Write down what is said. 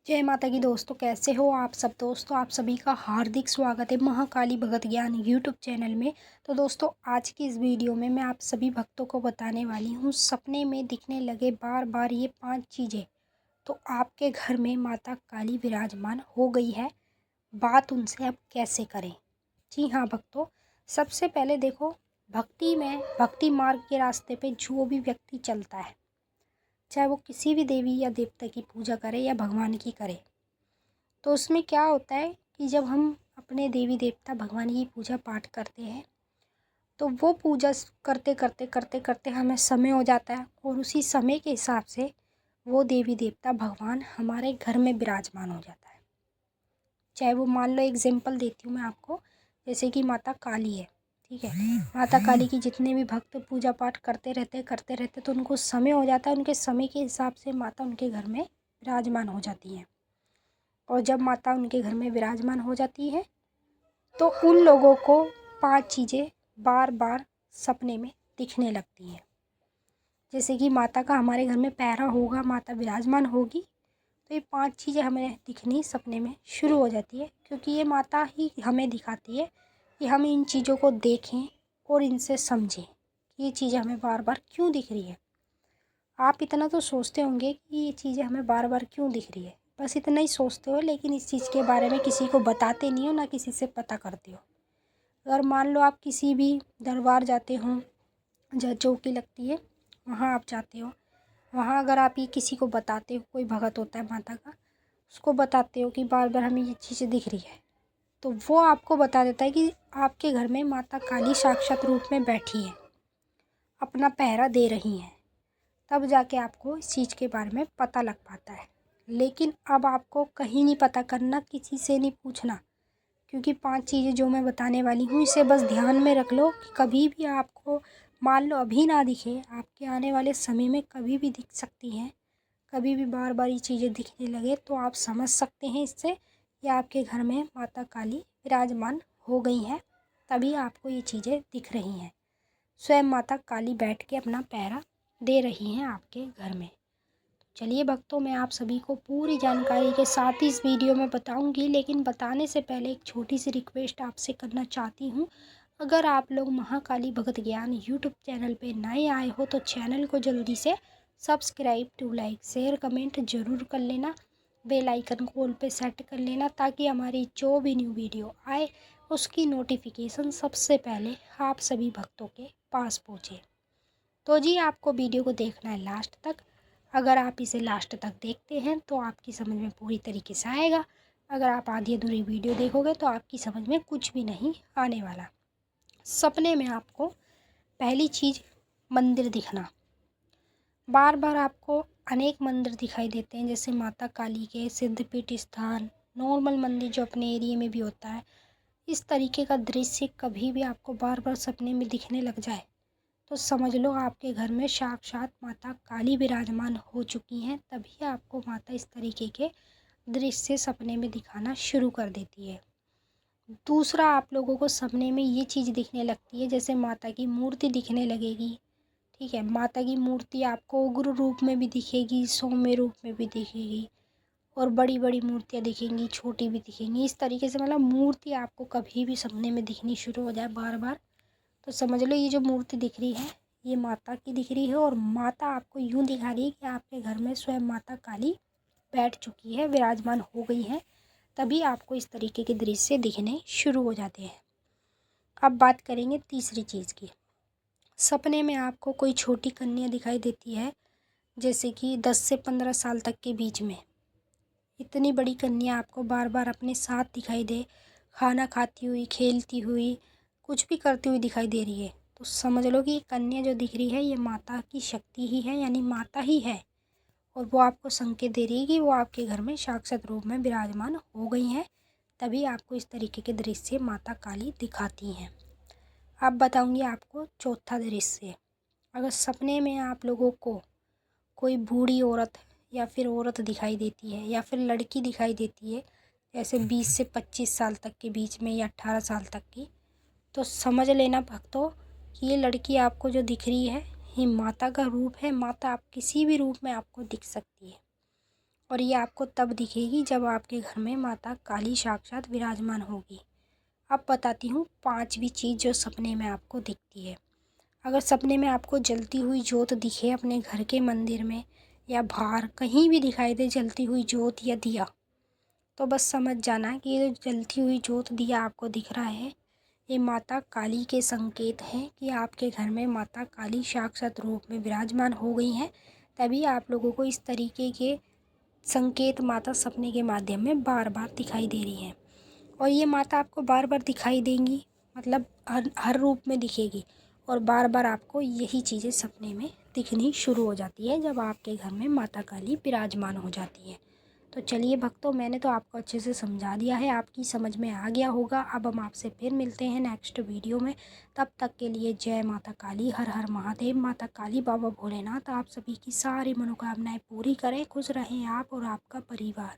जय माता की दोस्तों, कैसे हो आप सब। दोस्तों, आप सभी का हार्दिक स्वागत है महाकाली भगत ज्ञान यूट्यूब चैनल में। तो दोस्तों, आज की इस वीडियो में मैं आप सभी भक्तों को बताने वाली हूँ सपने में दिखने लगे बार बार ये 5 चीज़ें। तो आपके घर में माता काली विराजमान हो गई है, बात उनसे अब कैसे करें। जी हाँ भक्तों, सबसे पहले देखो, भक्ति मार्ग के रास्ते पे जो भी व्यक्ति चलता है, चाहे वो किसी भी देवी या देवता की पूजा करे या भगवान की करे, तो उसमें क्या होता है कि जब हम अपने देवी देवता भगवान की पूजा पाठ करते हैं तो वो पूजा करते करते करते करते हमें समय हो जाता है और उसी समय के हिसाब से वो देवी देवता भगवान हमारे घर में विराजमान हो जाता है। चाहे वो, मान लो एग्जाम्पल देती हूँ मैं आपको, जैसे कि माता काली है, ठीक है। माता काली की जितने भी भक्त पूजा पाठ करते रहते तो उनको समय हो जाता है, उनके समय के हिसाब से माता उनके घर में विराजमान हो जाती है। और जब माता उनके घर में विराजमान हो जाती है तो उन लोगों को 5 चीज़ें बार बार सपने में दिखने लगती हैं। जैसे कि माता का हमारे घर में पहरा होगा, माता विराजमान होगी, तो ये 5 चीज़ें हमें दिखनी सपने में शुरू हो जाती है, क्योंकि ये माता ही हमें दिखाती है कि हम इन चीज़ों को देखें और इनसे समझें कि ये चीज़ें हमें बार बार क्यों दिख रही है। आप इतना तो सोचते होंगे कि ये चीज़ें हमें बार बार क्यों दिख रही है, बस इतना ही सोचते हो, लेकिन इस चीज़ के बारे में किसी को बताते नहीं हो, ना किसी से पता करते हो। अगर मान लो आप किसी भी दरबार जाते हो जहाँ चौकी लगती है, वहाँ आप जाते हो, वहाँ अगर आप ये किसी को बताते हो, कोई भगत होता है माता का, उसको बताते हो कि बार बार हमें ये चीज़ें दिख रही है, तो वो आपको बता देता है कि आपके घर में माता काली साक्षात रूप में बैठी है, अपना पहरा दे रही हैं। तब जाके आपको इस चीज़ के बारे में पता लग पाता है। लेकिन अब आपको कहीं नहीं पता करना, किसी से नहीं पूछना, क्योंकि 5 चीज़ें जो मैं बताने वाली हूँ इसे बस ध्यान में रख लो कि कभी भी आपको, मान लो अभी ना दिखे, आपके आने वाले समय में कभी भी दिख सकती हैं। कभी भी बार बार ये चीज़ें दिखने लगे तो आप समझ सकते हैं इससे कि आपके घर में माता काली विराजमान हो गई हैं, तभी आपको ये चीज़ें दिख रही हैं। स्वयं माता काली बैठ के अपना पहरा दे रही हैं आपके घर में। चलिए भक्तों, मैं आप सभी को पूरी जानकारी के साथ ही इस वीडियो में बताऊंगी, लेकिन बताने से पहले एक छोटी सी रिक्वेस्ट आपसे करना चाहती हूँ। अगर आप लोग महाकाली भगत ज्ञान यूट्यूब चैनल पे नए आए हो तो चैनल को जल्दी से subscribe to like share comment ज़रूर कर लेना, बेल आइकन को ऑल पे सेट कर लेना, ताकि हमारी जो भी न्यू वीडियो आए उसकी नोटिफिकेशन सबसे पहले आप सभी भक्तों के पास पहुँचे। तो जी, आपको वीडियो को देखना है लास्ट तक। अगर आप इसे लास्ट तक देखते हैं तो आपकी समझ में पूरी तरीके से आएगा। अगर आप आधी अधूरी वीडियो देखोगे तो आपकी समझ में कुछ भी नहीं आने वाला। सपने में आपको पहली चीज़ मंदिर दिखना। बार बार आपको अनेक मंदिर दिखाई देते हैं, जैसे माता काली के, सिद्धपीठ स्थान, नॉर्मल मंदिर जो अपने एरिया में भी होता है। इस तरीके का दृश्य कभी भी आपको बार बार सपने में दिखने लग जाए तो समझ लो आपके घर में साक्षात माता काली विराजमान हो चुकी हैं, तभी आपको माता इस तरीके के दृश्य सपने में दिखाना शुरू कर देती है। दूसरा, आप लोगों को सपने में ये चीज़ दिखने लगती है, जैसे माता की मूर्ति दिखने लगेगी, ठीक है। माता की मूर्ति आपको उग्र रूप में भी दिखेगी, सौम्य रूप में भी दिखेगी, और बड़ी बड़ी मूर्तियाँ दिखेंगी, छोटी भी दिखेंगी। इस तरीके से मतलब मूर्ति आपको कभी भी सपने में दिखनी शुरू हो जाए बार बार, तो समझ लो ये जो मूर्ति दिख रही है ये माता की दिख रही है, और माता आपको यूँ दिखा रही है कि आपके घर में स्वयं माता काली बैठ चुकी है, विराजमान हो गई है, तभी आपको इस तरीके के दृश्य दिखने शुरू हो जाते हैं। अब बात करेंगे तीसरी चीज़ की। सपने में आपको कोई छोटी कन्या दिखाई देती है, जैसे कि 10 से 15 साल तक के बीच में। इतनी बड़ी कन्या आपको बार बार अपने साथ दिखाई दे, खाना खाती हुई, खेलती हुई, कुछ भी करती हुई दिखाई दे रही है, तो समझ लो कि ये कन्या जो दिख रही है ये माता की शक्ति ही है, यानी माता ही है, और वो आपको संकेत दे रही है कि वो आपके घर में साक्षात रूप में विराजमान हो गई हैं, तभी आपको इस तरीके के दृश्य माता काली दिखाती हैं। अब बताऊंगी आपको चौथा दृश्य। अगर सपने में आप लोगों को कोई बूढ़ी औरत या फिर औरत दिखाई देती है, या फिर लड़की दिखाई देती है, जैसे 20 से 25 साल तक के बीच में या 18 साल तक की, तो समझ लेना भक्तों कि ये लड़की आपको जो दिख रही है ये माता का रूप है। माता आप किसी भी रूप में आपको दिख सकती है, और ये आपको तब दिखेगी जब आपके घर में माता काली साक्षात विराजमान होगी। अब बताती हूँ 5वीं चीज़ जो सपने में आपको दिखती है। अगर सपने में आपको जलती हुई जोत दिखे अपने घर के मंदिर में या बाहर कहीं भी दिखाई दे जलती हुई जोत या दिया, तो बस समझ जाना कि ये जो जलती हुई जोत दिया आपको दिख रहा है, ये माता काली के संकेत हैं कि आपके घर में माता काली साक्षात रूप में विराजमान हो गई हैं। तभी आप लोगों को इस तरीके के संकेत माता सपने के माध्यम में बार बार दिखाई दे रही हैं। और ये माता आपको बार बार दिखाई देंगी, मतलब हर रूप में दिखेगी और बार बार आपको यही चीज़ें सपने में दिखनी शुरू हो जाती है जब आपके घर में माता काली विराजमान हो जाती है। तो चलिए भक्तों, मैंने तो आपको अच्छे से समझा दिया है, आपकी समझ में आ गया होगा। अब हम आपसे फिर मिलते हैं नेक्स्ट वीडियो में। तब तक के लिए जय माता काली, हर हर महादेव। माता काली बाबा भोलेनाथ आप सभी की सारी मनोकामनाएं पूरी करें। खुश रहें आप और आपका परिवार।